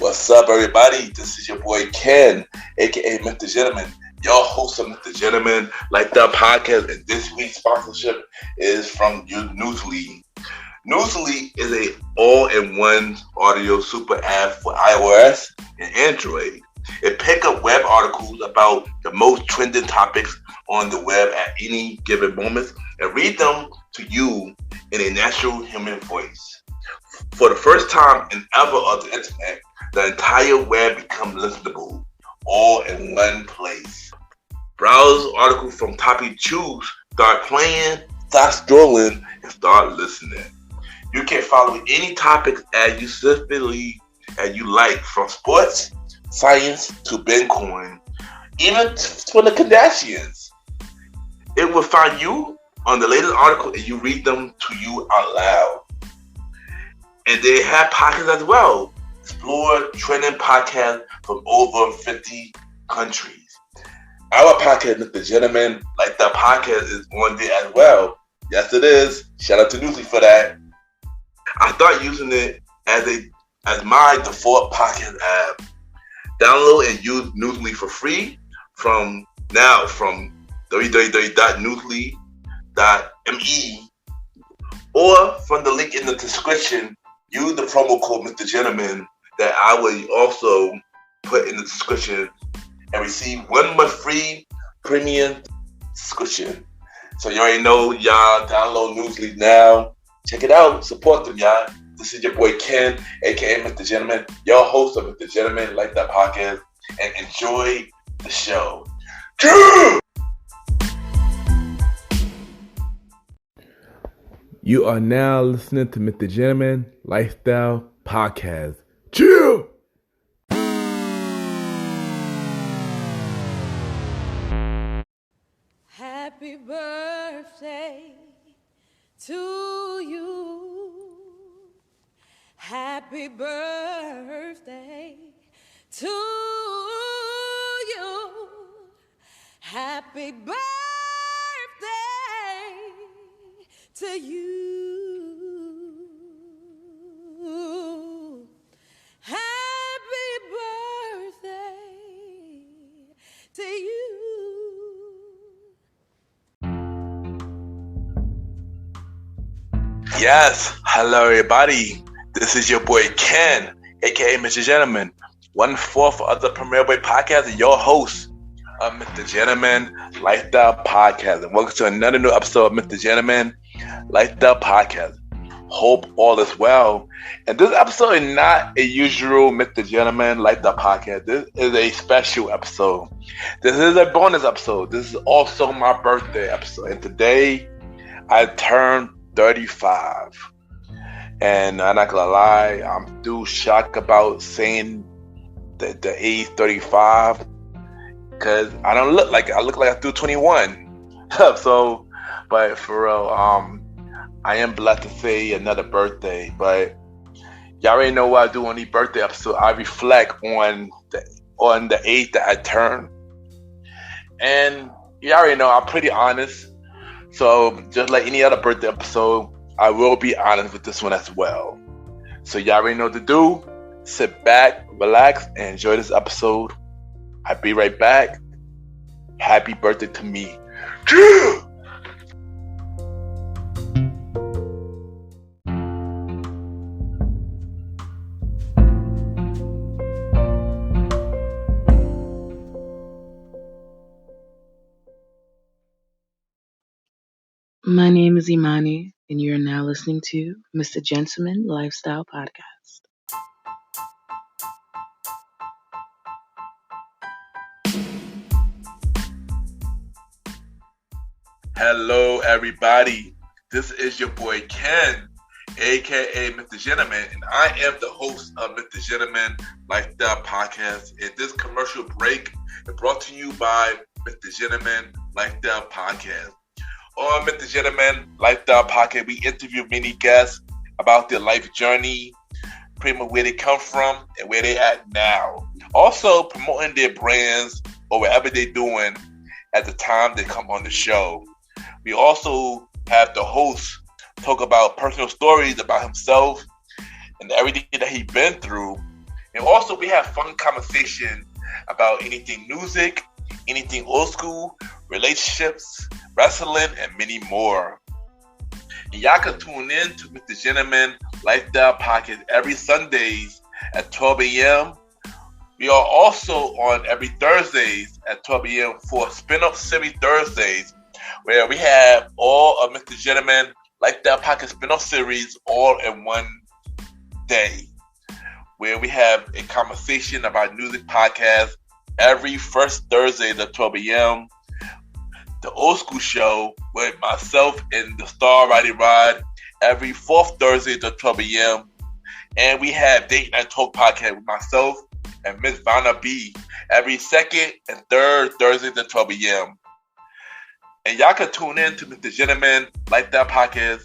What's up, everybody? This is your boy Ken, aka Mr. Gentleman, your host of Mr. Gentleman, like that podcast. And this week's sponsorship is from Newsly. Newsly is a all-in-one audio super app for iOS and Android. It picks up web articles about the most trending topics on the web at any given moment and read them to you in a natural human voice. For the first time in ever of the internet, the entire web becomes listenable, all in one place. Browse articles from topic you choose, start playing, start scrolling, and start listening. You can follow any topic as you specifically as you like, from sports, science to Bitcoin, even for the Kardashians. It will find you on the latest article and you read them to you out loud. And they have podcasts as well. Explore trending podcasts from over 50 countries. Our podcast, Mr. Gentleman, like that podcast, is on there as well. Yes, it is. Shout out to Newsly for that. I started using it as my default podcast app. Download and use Newsly for free from www.newsly.me or from the link in the description. Use the promo code Mr. Gentleman that I will also put in the description and receive 1 month free premium subscription. So you already know, y'all, download Newsly now. Check it out. Support them, y'all. This is your boy Ken, aka Mr. Gentleman, your host of Mr. Gentleman, like that podcast, and enjoy the show. You are now listening to Mr. Gentleman Lifestyle Podcast. Chill! Happy birthday to you. Happy birthday to you. Happy birthday to you. Happy birthday to you. Yes, hello everybody. This is your boy Ken, aka Mr. Gentleman, 1/4 of the Premier Boy Podcast, and your host of Mr. Gentleman Lifestyle Podcast. And welcome to another new episode of Mr. Gentleman Lifestyle Podcast. Hope all is well. And this episode is not a usual Mr. Gentleman Lifestyle Podcast. This is a special episode. This is a bonus episode. This is also my birthday episode. And today I turned 35. And I'm not gonna lie, I'm still shocked about saying the age 35 because I don't look like I look like I'm still 21. So, but for real, I am blessed to say another birthday. But y'all already know what I do on these birthday episodes. I reflect on the age that I turned, and y'all already know I'm pretty honest. So just like any other birthday episode, I will be honest with this one as well. So y'all already know what to do. Sit back, relax, and enjoy this episode. I'll be right back. Happy birthday to me. My name is Imani, and you're now listening to Mr. Gentleman Lifestyle Podcast. Hello, everybody. This is your boy Ken, aka Mr. Gentleman, and I am the host of Mr. Gentleman Lifestyle Podcast. And this commercial break is brought to you by Mr. Gentleman Lifestyle Podcast. On Mr. Gentleman Lifestyle Podcast, we interview many guests about their life journey, pretty much where they come from and where they at now. Also promoting their brands or whatever they're doing at the time they come on the show. We also have the host talk about personal stories about himself and everything that he's been through And also we have fun conversation about anything music, anything old school, relationships, wrestling, and many more. And y'all can tune in to Mr. Gentleman Lifestyle Podcast every Sundays at 12 a.m. We are also on every Thursdays at 12 a.m. for Spin-Off Series Thursdays, where we have all of Mr. Gentleman Lifestyle Podcast spin-off series all in one day, where we have a conversation about music podcast every first Thursday at 12 a.m. The Old School Show with myself and the Star Roddy Rod every fourth Thursday at 12 a.m. And we have Date Night Talk Podcast with myself and Miss Vanna B every second and third Thursdays at 12 a.m. And y'all can tune in to Mr. Gentleman Lifestyle Podcast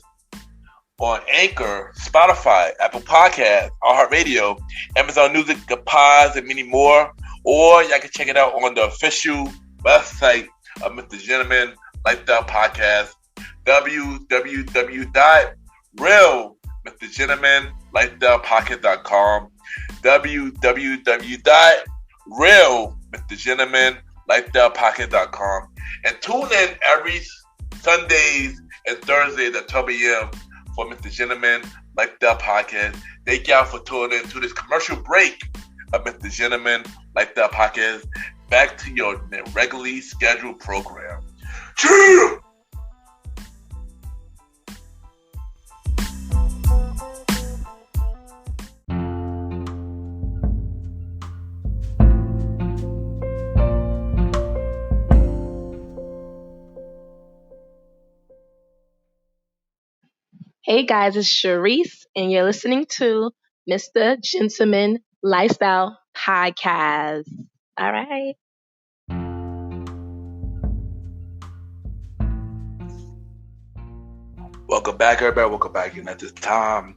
on Anchor, Spotify, Apple Podcasts, iHeartRadio, Amazon Music, The Pods, and many more. Or y'all can check it out on the official website of Mr. Gentleman Lifestyle Podcast, www.realmrgentlemanlifestylepodcast.com, www.realmrgentlemanlifestylepodcast.com, and tune in every Sundays and Thursdays at 12 a.m. for Mr. Gentleman Lifestyle Podcast. Thank y'all for tuning in to this commercial break of Mr. Gentleman Lifestyle Podcast. Back to your regularly scheduled program. Cheer! Hey guys, it's Sharice, and you're listening to Mr. Gentleman Lifestyle Podcast. All right. Welcome back, everybody. Welcome back. And at this time,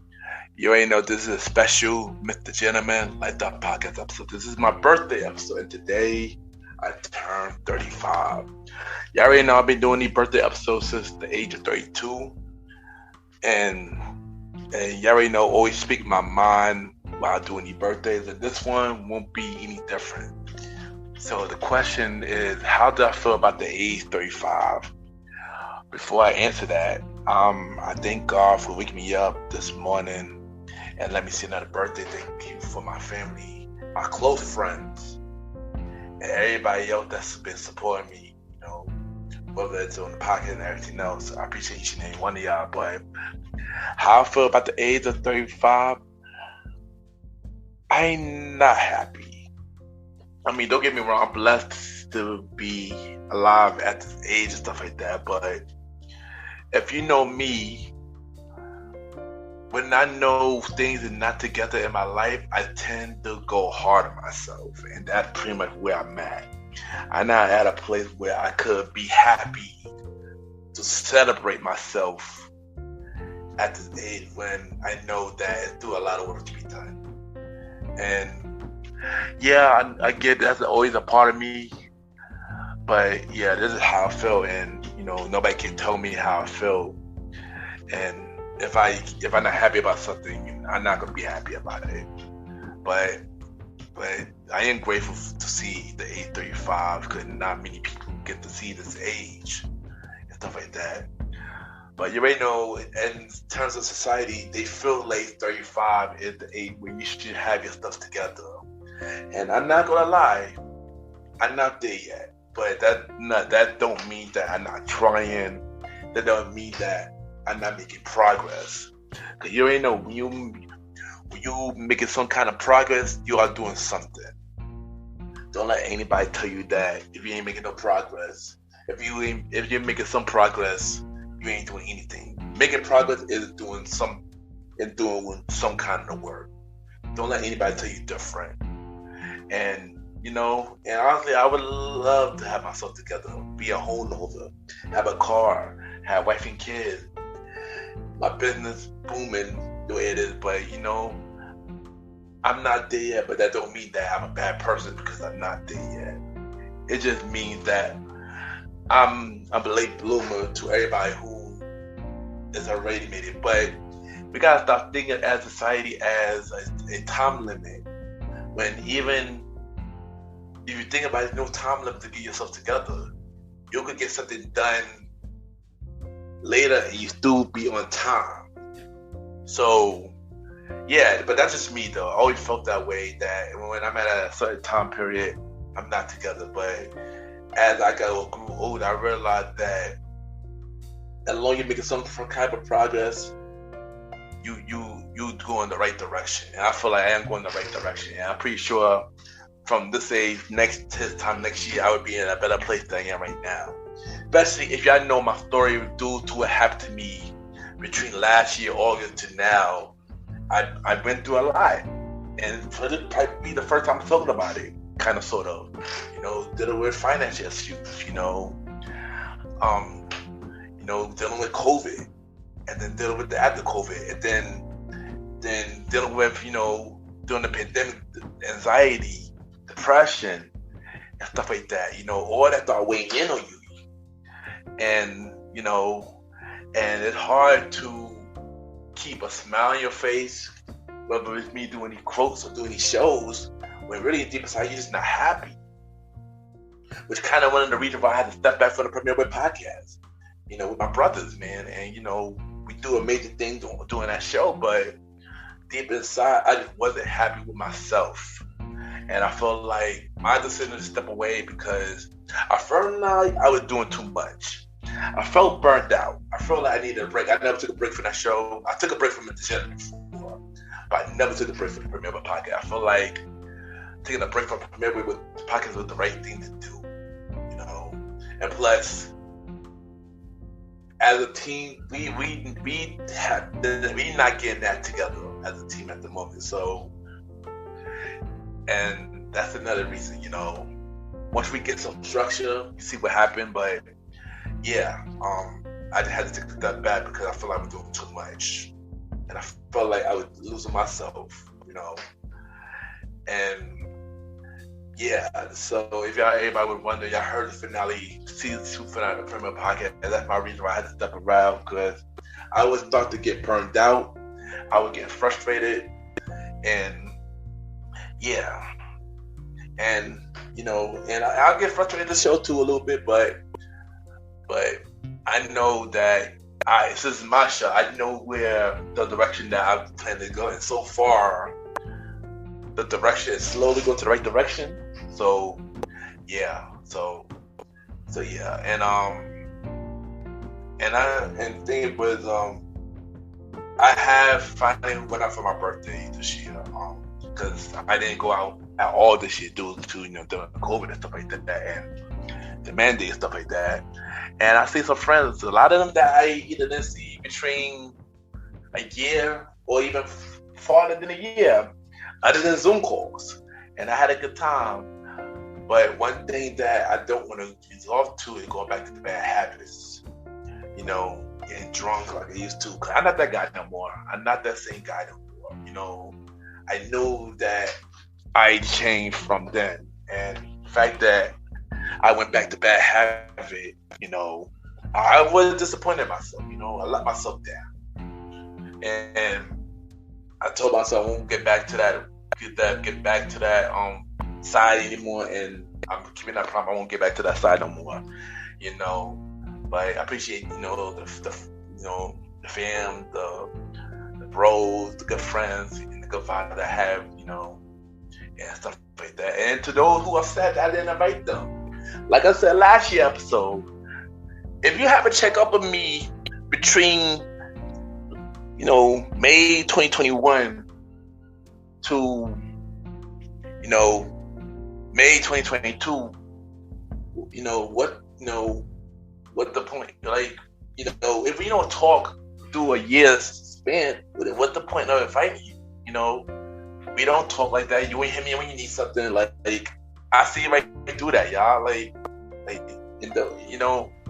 you already know this is a special Mr. Gentleman Lifestyle Podcast episode. This is my birthday episode, and today I turned 35. Y'all already know I've been doing these birthday episodes since the age of 32. And y'all already know, always speak my mind while doing these birthdays, and this one won't be any different. So the question is, how do I feel about the age 35? Before I answer that, I thank God for waking me up this morning and let me see another birthday. Thank you for my family, my close friends, and everybody else that's been supporting me, whether it's on the podcast and everything else. I appreciate each and every one of y'all. But how I feel about the age of 35, I'm not happy. I mean, don't get me wrong, I'm blessed to be alive at this age and stuff like that. But if you know me, when I know things are not together in my life, I tend to go hard on myself. And that's pretty much where I'm at. I'm not at a place where I could be happy to celebrate myself at this age when I know that it's still a lot of work to be done. And yeah, I get that's always a part of me. But yeah, this is how I feel, and nobody can tell me how I feel. And if I'm not happy about something, I'm not gonna be happy about it. But I am grateful to see the age 35, because not many people get to see this age and stuff like that. But you already know, in terms of society, they feel like 35 is the age where you should have your stuff together. And I'm not gonna lie, I'm not there yet. But that don't mean that I'm not trying. That don't mean that I'm not making progress. Because you already know, when you making some kind of progress, you are doing something. Don't let anybody tell you that if you ain't making no progress, if you're making some progress, you ain't doing anything. Making progress is doing some kind of work. Don't let anybody tell you different. And honestly, I would love to have myself together, be a homeowner, have a car, have wife and kids, my business booming the way it is. But I'm not there yet. But that don't mean that I'm a bad person because I'm not there yet. It just means that I'm a late bloomer to everybody who is already made it. But we gotta stop thinking as society as a time limit. when even if you think about it, no time limit to get yourself together. You could get something done later and you still be on time. So, yeah, but that's just me though. I always felt that way, that when I'm at a certain time period, I'm not together. But as I grew older, I realized that as long as you're making some kind of progress, you go in the right direction. And I feel like I am going in the right direction. And I'm pretty sure from this age, this time next year, I would be in a better place than I am right now. Especially if y'all know my story due to what happened to me between last year, August, to now. I've been through a lot. And this probably be the first time I'm talking about it, kind of, sort of. Dealing with financial issues, dealing with COVID, and then dealing with the after COVID, and then dealing with, during the pandemic, anxiety, depression, and stuff like that. All that start weighing in on you, and and it's hard to keep a smile on your face, whether it's me doing these quotes or doing these shows, when really deep inside you're just not happy. Which kind of one of the reasons why I had to step back from the Premier Way podcast, with my brothers, man. And, we do amazing things doing that show, but deep inside, I just wasn't happy with myself. And I felt like my decision to step away because I felt like I was doing too much. I felt burnt out. I felt like I needed a break. I never took a break from that show. I took a break from it before, but I never took a break from the Premier Way podcast. I felt like taking a break from the Premier Way with the podcast was the right thing to do. And plus, as a team, we not getting that together as a team at the moment. So, and that's another reason, once we get some structure, you see what happened. But yeah, I just had to take a step back because I feel like I'm doing too much, and I felt like I was losing myself, and. Yeah, so if everybody would wonder, y'all heard the finale, season 2 finale of the Premier Podcast, and that's my reason why I had to step around, because I was starting to get burned out. I was getting frustrated, and yeah, and and I'll get frustrated in the show too a little bit, but I know that this is my show. I know where the direction that I plan to go, and so far, the direction is slowly going to the right direction. So yeah, so yeah, and thing was I have finally went out for my birthday this year because I didn't go out at all this year due to the COVID and stuff like that, and the mandate and stuff like that. And I see some friends, a lot of them that I either didn't see between a year or even farther than a year, other than Zoom calls, and I had a good time. But one thing that I don't want to resort to is going back to the bad habits, getting drunk like I used to. Cause I'm not that guy no more. I'm not that same guy no more. I know that I changed from then, and the fact that I went back to bad habit, I was disappointed in myself. I let myself down, and I told myself I won't get back to that side anymore, and I'm keeping that promise. I won't get back to that side no more, But I appreciate the fam, the bros, the good friends, and the good vibe that I have, and stuff like that. And to those who are sad that I didn't invite them, like I said last year episode, if you have a check up with me between May 2021 to May 2022, what's the point? Like, if we don't talk through a year's span, what's the point of inviting you? We don't talk like that. You ain't hit me when you need something. Like I see right through that, y'all.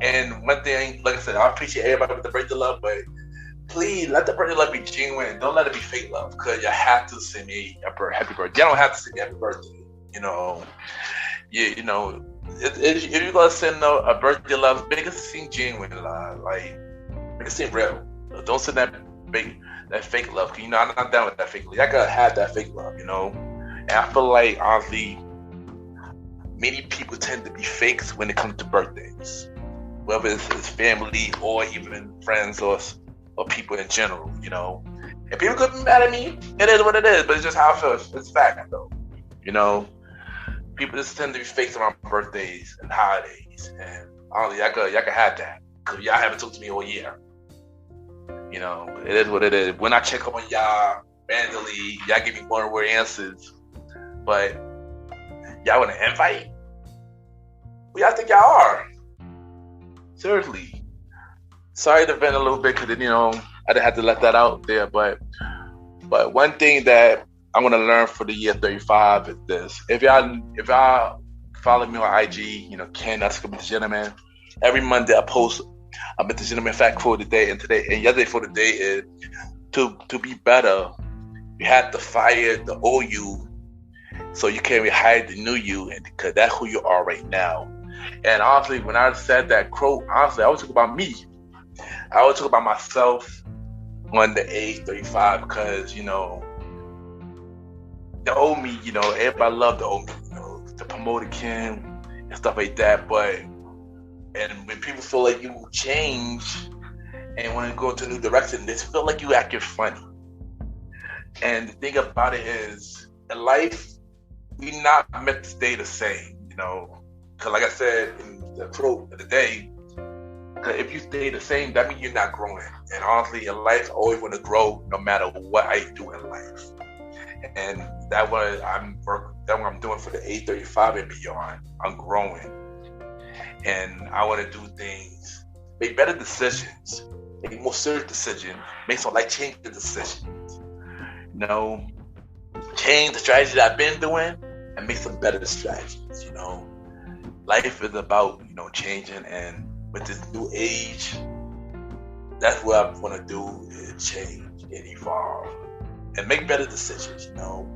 And one thing, like I said, I appreciate everybody with the birthday love, but please let the birthday love be genuine. Don't let it be fake love, because you have to send me a happy birthday. You don't have to send me happy birthday. If you're gonna send a birthday love, make it seem genuine, like make it seem real. Don't send that fake love. Cause I'm not down with that fake love. I gotta have that fake love, And I feel like, honestly, many people tend to be fakes when it comes to birthdays, whether it's family or even friends or people in general, you know. And people could be mad at me. It is what it is, but it's just how I feel. It's fact, though. You know, people just tend to be fakes around birthdays and holidays. And honestly, y'all could have that. Because y'all haven't talked to me all year. You know, it is what it is. When I check up on y'all randomly, y'all give me one-word answers. But y'all want to invite? Who y'all think y'all are? Seriously. Sorry to vent a little bit because, you know, I didn't have to let that out there. But one thing that I'm going to learn for the year 35 is this. If y'all follow me on IG, you know, Ken, that's Mr. Gentleman. Every Monday I post a Mr. Gentleman fact for the day, and yesterday for the day is to be better. You have to fire the old you so you can rehire the new you, and because that's who you are right now. And honestly, when I said that quote, honestly, I was talking about me. I was talking about myself on the age 35 because, you know, the old me, you know, everybody loved the old me, you know, the promoter Ken and stuff like that. And when people feel like you change and want to go into a new direction, they feel like you acting funny. And the thing about it is, in life, we not meant to stay the same, you know. Because like I said in the quote of the day, if you stay the same, that means you're not growing. And honestly, in life, I always want to grow no matter what I do in life. And that's what I'm doing for the age 35 and beyond. I'm growing. And I want to do things, make better decisions, make more serious decisions, make some life-changing decisions. You know, change the strategies I've been doing and make some better strategies, you know. Life is about, you know, changing, and with this new age, that's what I want to do is change and evolve and make better decisions, you know.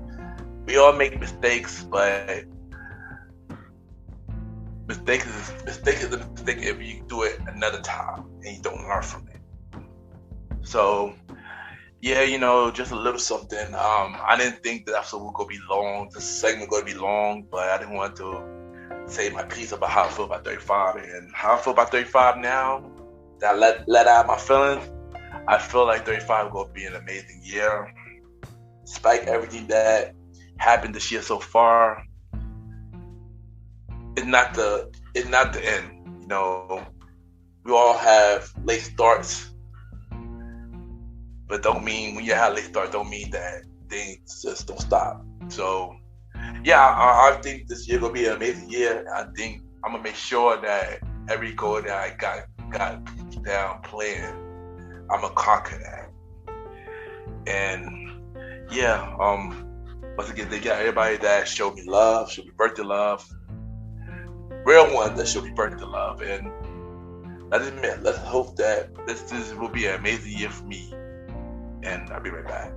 We all make mistakes, but mistake is a mistake if you do it another time and you don't learn from it. So, yeah, you know, just a little something. I didn't think that episode was going to be long. This segment was going to be long, but I didn't want to say my piece about how I feel about 35. And how I feel about 35 now, that I let out my feelings, I feel like 35 is going to be an amazing year. Despite everything that happened this year so far, it's not the end. You know, we all have late starts, but don't mean when you have late start, don't mean that things just don't stop. So, yeah, I think this year gonna be an amazing year. I think I'm gonna make sure that every goal that I got down planned, I'm gonna conquer that. And yeah, once again, they got everybody that showed me love, showed me birthday love. Real one that showed me birthday love, and let's hope that this will be an amazing year for me. And I'll be right back.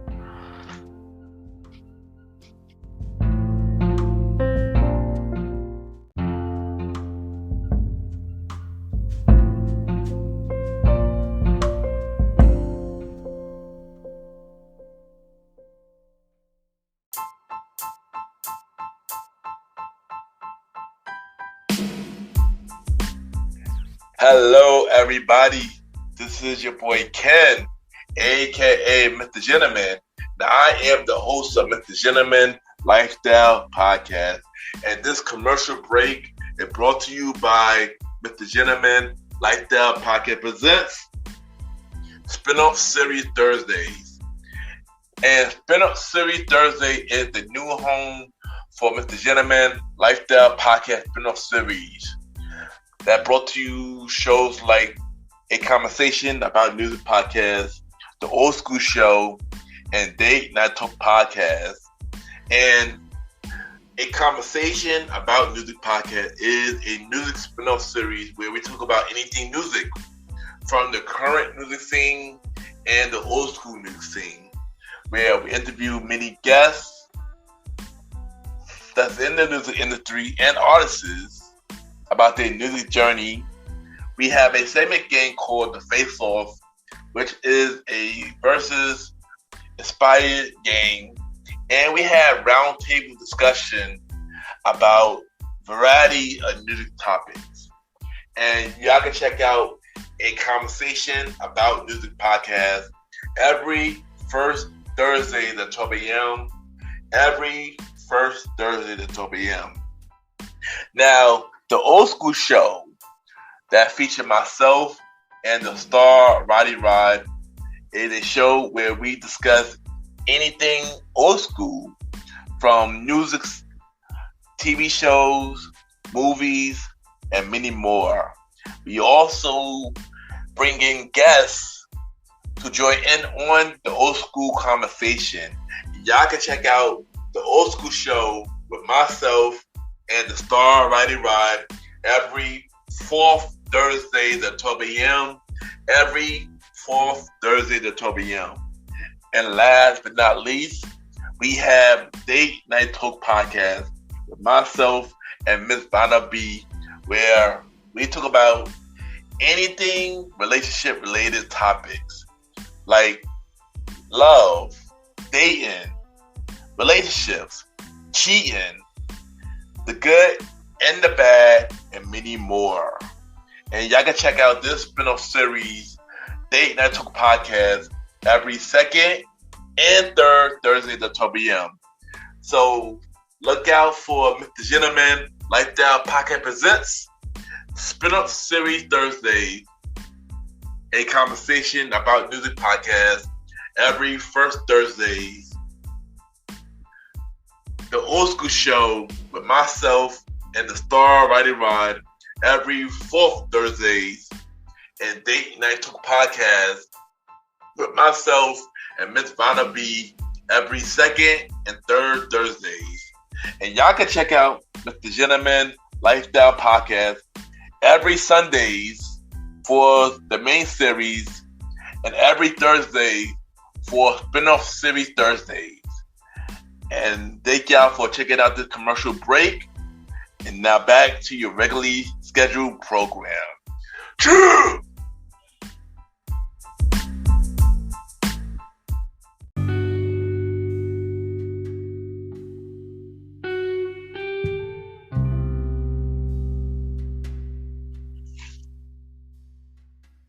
Hello, everybody. This is your boy Ken, aka Mr. Gentleman. Now, I am the host of Mr. Gentleman Lifestyle Podcast, and this commercial break is brought to you by Mr. Gentleman Lifestyle Podcast presents Spinoff Series Thursdays. And Spinoff Series Thursday is the new home for Mr. Gentleman Lifestyle Podcast Spinoff Series. That brought to you shows like A Conversation About Music Podcast, The Old School Show, and Date Night Talk Podcast. And A Conversation About Music Podcast is a music spin-off series where we talk about anything music, from the current music scene and the old school music scene, where we interview many guests that's in the music industry and artists about their music journey. We have a segment game called The Face Off, which is a versus inspired game, And we had roundtable discussion about variety of music topics. And y'all can check out a conversation about music podcast every first Thursday at 12 a.m. Every first Thursday at 12 a.m. Now, the old school show that featured myself and the star Roddy Rod is a show where we discuss anything old school, from music, TV shows, movies, and many more. We also bring in guests to join in on the old school conversation. Y'all can check out the old school show with myself and the star Roddy Rod every fourth Thursday at 12 a.m. Every fourth Thursday at 12 a.m. And last but not least, we have Date Night Talk Podcast with myself and Miss Vanna B, where we talk about anything relationship related topics like love, dating, relationships, cheating, the good and the bad, and many more. And y'all can check out this spin-off series, Date Night Talk Podcast, every second and third Thursday at 12 p.m. So look out for Mr. Gentleman Lifestyle Podcast Presents Spin-off Series Thursday, a conversation about music podcast every first Thursday. The old school show with myself and the star Roddy Rod every fourth Thursdays, and Date Night Talk Podcast with myself and Miss Vanna B every second and third Thursdays. And y'all can check out Mr. Gentleman Lifestyle Podcast every Sundays for the main series and every Thursday for spin-off series Thursdays. And thank y'all for checking out this commercial break. And now back to your regularly scheduled program. True!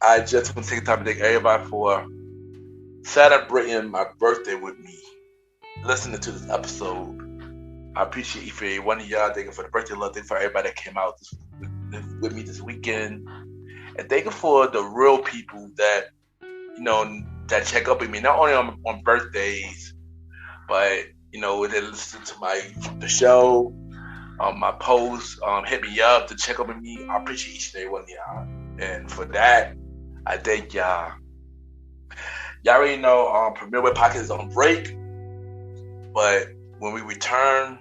I just want to take time to thank everybody for celebrating my birthday with me, listening to this episode. I appreciate each and every one of y'all. Thank you for the birthday love. Thank you for everybody that came out with me this weekend. And thank you for the real people that, that check up with me, not only on birthdays, but, they listen to the show, my posts, hit me up to check up with me. I appreciate each and every one of y'all. And for that, I thank y'all. Y'all already know Premier Web Podcast is on break, but when we return,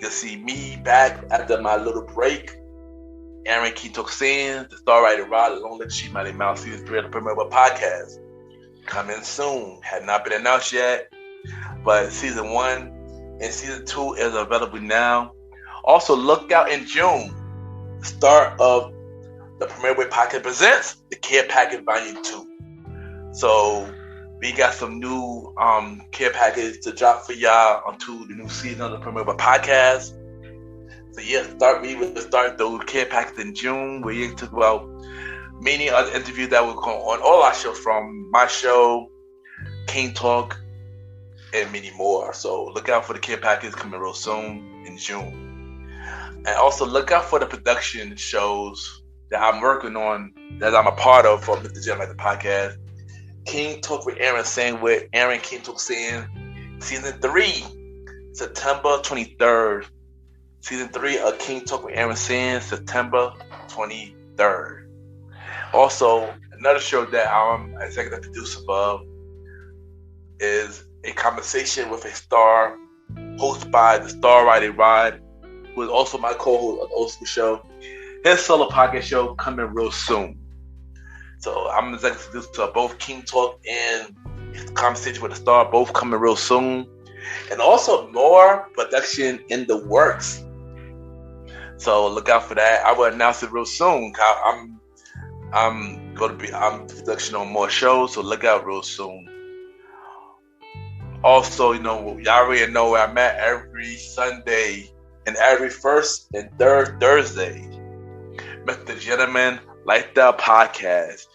you'll see me back after my little break. Aaron Keetoxian, the star writer Rod, along with She Mighty Mouse, season 3 of the Premier Web Podcast. Coming soon. Had not been announced yet, but season 1 and season 2 is available now. Also, look out in June, the start of the Premier Web Podcast presents the Care Package Volume 2. So we got some new care package to drop for y'all onto the new season of the Premier Web Podcast. So we will start those care packages in June, where you talk about many other interviews that will go on all our shows, from my show, King Talk, and many more. So look out for the care package coming real soon in June. And also look out for the production shows that I'm working on, that I'm a part of for Mr. Jim, like the podcast. King Talk with Aaron Saying with Aaron King Talk Saying, season 3, September 23rd. Season 3 of King Talk with Aaron Saying, September 23rd. Also, another show that I'm executive producer of is a conversation with a star, hosted by the star Roddy Rod, who is also my co-host of the Old School Show. His solo podcast show coming real soon. So I'm executive producer of both King Talk and his conversation with the star, both coming real soon. And also more production in the works. So look out for that. I will announce it real soon. I'm production on more shows, so look out real soon. Also, y'all already know where I'm at every Sunday and every first and third Thursday. Mr. Gentleman Lifestyle Podcast.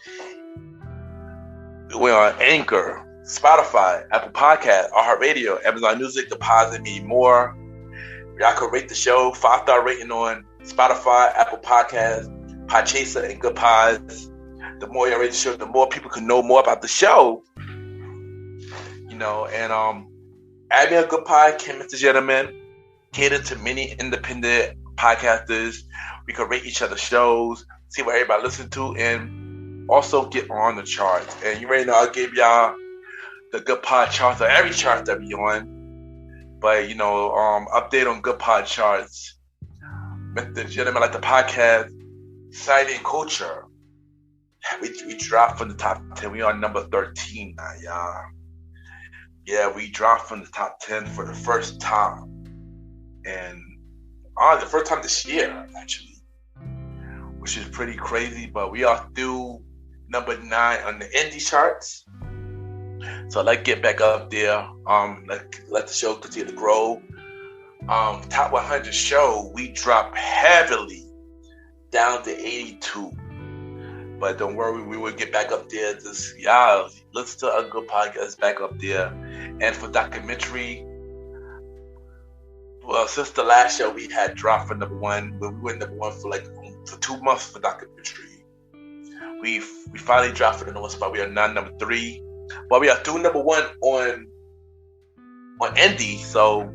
We're on Anchor, Spotify, Apple Podcast, iHeartRadio, Amazon Music, Deposit Me More. Y'all can rate the show 5-star rating on Spotify, Apple Podcasts, Podchaser, and Good Pods. The more y'all rate the show, the more people can know more about the show. And add me a Good Pod, Mr. Gentleman, cater to many independent podcasters. We can rate each other's shows, see what everybody listens to, and also get on the charts. And you already know I gave y'all the Good Pod charts of every chart that we on. But update on Good Pod charts. Mr. Gentleman Like the Podcast, Society and Culture. We dropped from the top 10. We on number 13 now, y'all. Yeah, we dropped from the top 10 for the first time. And the first time this year, actually. Which is pretty crazy, but we are still number 9 on the indie charts. So let's get back up there. Let the show continue to grow. Top 100 show, we dropped heavily down to 82. But don't worry, we will get back up there. Just listen to a Good Podcast back up there. And for documentary, well, since the last show we had dropped for number 1, but we went number 1 for 2 months for documentary. We finally dropped for the number spot. We are now number 3, but we are through number 1 on indie. So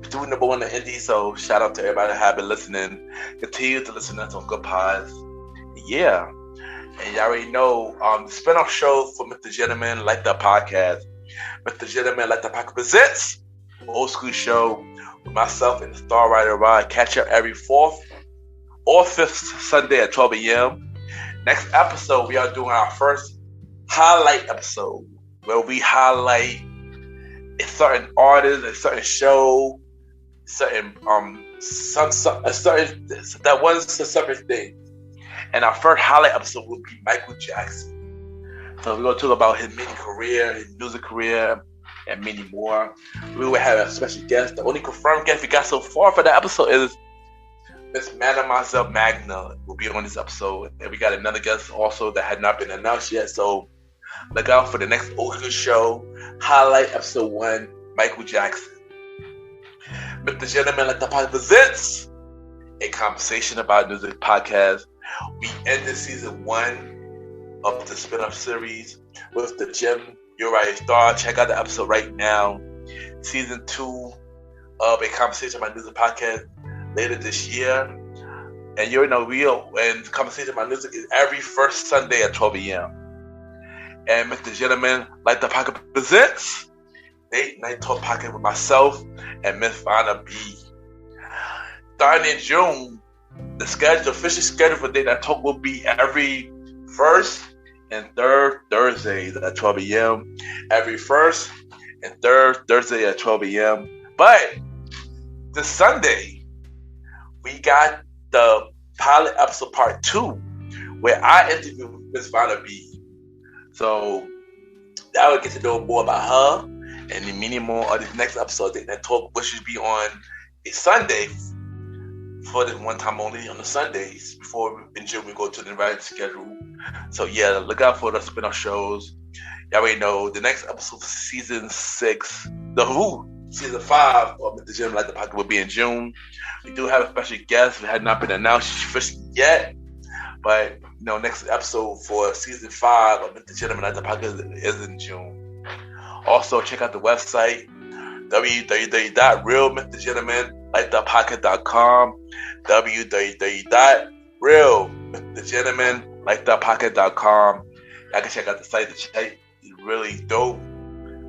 doing number 1 on indie. So shout out to everybody that have been listening. Continue to listen to us on Good Pods. Yeah. And you already know the spinoff show for Mr. Gentleman Like That Podcast. Mr. Gentleman Like That Podcast presents Old School Show with myself and the star writer Rod. Catch up every 4th or 5th Sunday at 12 a.m. Next episode, we are doing our first highlight episode where we highlight a certain artist, a certain show, certain that one specific thing. And our first highlight episode will be Michael Jackson. So we're going to talk about his mini career, his music career, and many more. We will have a special guest. The only confirmed guest we got so far for that episode is Miss Mademoiselle Magna will be on this episode. And we got another guest also that had not been announced yet. So look out for the next Old School Show, highlight episode 1, Michael Jackson. Mr. Gentleman Like the Podcast presents a conversation about music podcast. We ended season 1 of the spin-off series with the Jim Uriah Star. Check out the episode right now. Season 2 of a conversation about music podcast later this year. And you know, and conversation about music is every first Sunday at 12 a.m. And Mr. Gentleman Like the Podcast presents Late Night Talk Podcast with myself and Miss Vanna B. Starting in June, the official schedule for Late Night Talk will be every first and third Thursdays at 12 a.m. Every first and third Thursday at 12 a.m. But this Sunday, we got the pilot episode part 2, where I interviewed Miss Vanna B. So that would get to know more about her and many more of this next episode that talk, which should be on a Sunday for this one time only on the Sundays before in June we go to the right schedule. So yeah, look out for the spin-off shows. Y'all already know the next episode for season 6, season 5 of Mr. Jim Like the Podcast will be in June. We do have a special guest. It had not been announced officially yet, but next episode for season 5 of Mr. Gentleman Like the Podcast is in June. Also, check out the website www.realmrgentlemanlikethepodcast.com www.realmrgentlemanlikethepodcast.com. Y'all can check out the site. The site is really dope.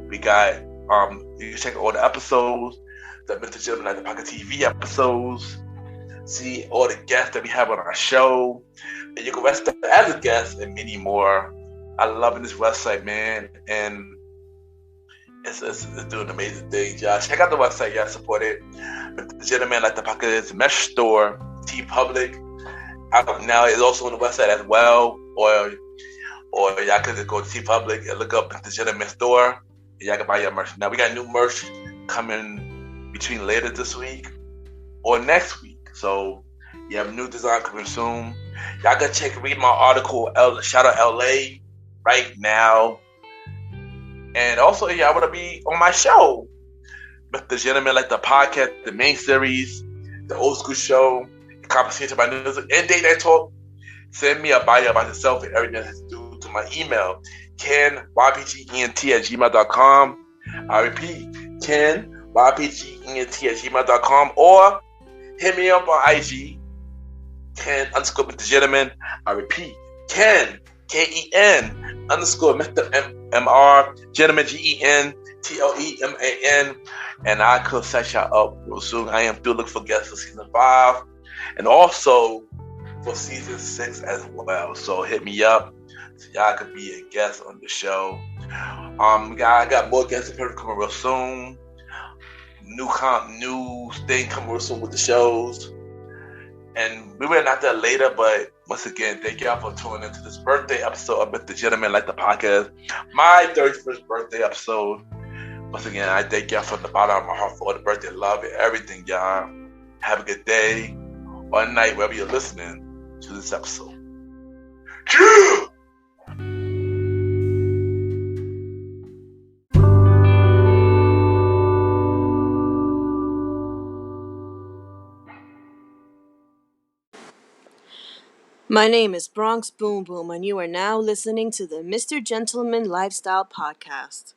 We got you can check all the episodes, the Mr. Gentleman Like the Podcast TV episodes, see all the guests that we have on our show, and you can register as a guest and many more. I love this website, man, and it's doing amazing things, y'all. Check out the website, y'all. Support it. The Gentleman Like the Podcast merch store, T Public. Now it's also on the website as well, or y'all can just go to T Public and look up the Gentleman store. Y'all can buy your merch. Now we got new merch coming between later this week or next week. So you have new design coming soon. Y'all can read my article, Shout Out LA, right now. And also, y'all want to be on my show. With the gentleman, like the podcast, the main series, the old school show, the conversation about music, and date night talk. Send me a bio about yourself and everything that has to do to my email, kenypgent@gmail.com. I repeat, kenypgent@gmail.com, or hit me up on IG, Ken_Mr. Gentleman. I repeat, Ken, Ken _Mr. MR Gentleman, GENTLEMAN. And I could set y'all up real soon. I am still looking for guests for season 5 and also for season 6 as well. So hit me up so y'all could be a guest on the show. I got more guests coming real soon. New thing coming real soon with the shows. And we went out there later, but once again, thank y'all for tuning into this birthday episode of Mr. Gentleman Like the Podcast. My 31st birthday episode. Once again, I thank y'all from the bottom of my heart for all the birthday love and everything, y'all. Have a good day or night, wherever you're listening to this episode. Yeah! My name is Bronx Boom Boom, and you are now listening to the Mr. Gentleman Lifestyle Podcast.